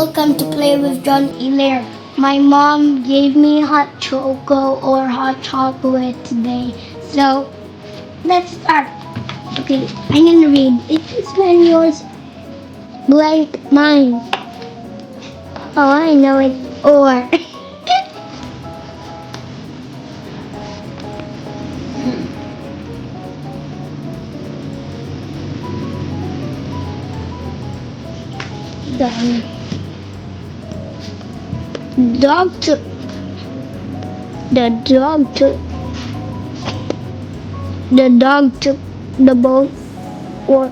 welcome to Play with John Elaiyr. My mom gave me hot choco or hot chocolate today. So, let's start. Okay, I'm gonna read. It's when yours blank mine. Oh, I know it. Or. The dog took the bone or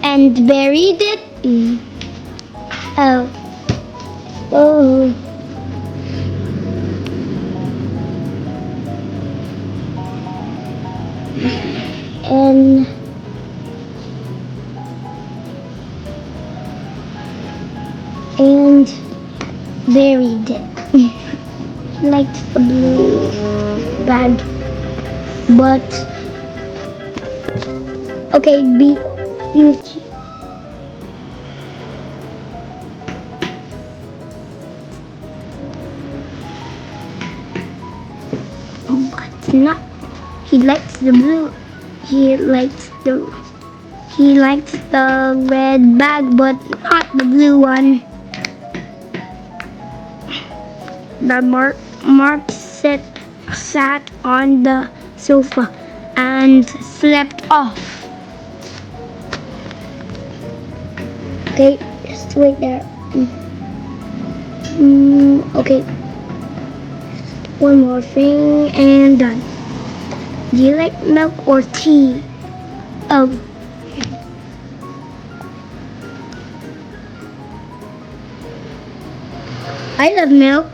and buried it. Oh. And buried it. Like the blue bag. But okay, but not. He likes the blue. He likes the red bag, but not the blue one. The Mark sat on the sofa and slept off. Okay, just wait there. Okay. One more thing and done. Do you like milk or tea? Oh. I love milk.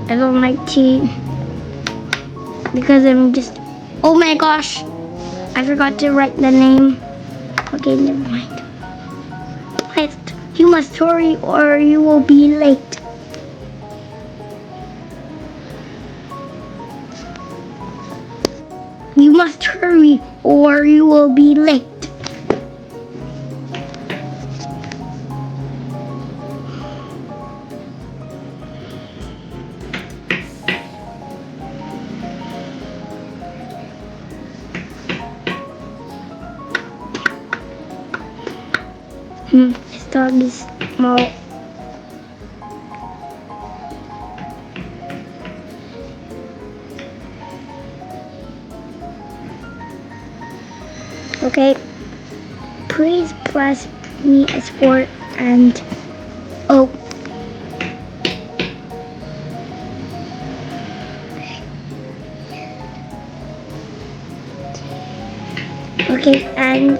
I don't like tea because I'm just. Oh my gosh! I forgot to write the name. Okay, never mind. You must hurry or you will be late. You must hurry or you will be late. This dog is small. Okay, please press me a sport and oh. Okay, and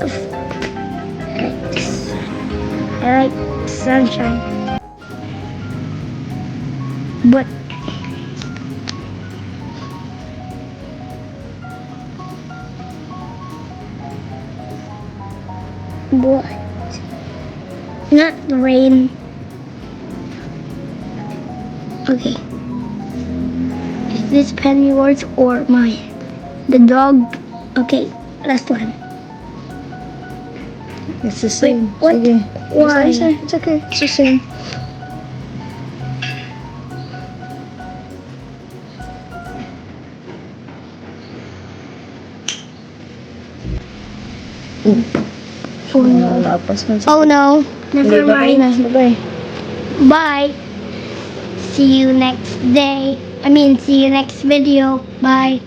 I like sunshine, but not the rain. Okay, is this pen yours or mine? The dog. Okay, last one. It's the same. What? Okay. Why? It's okay. It's the same. Oh no. Oh no. Never mind. Bye-bye. Bye. See you next day. See you next video. Bye.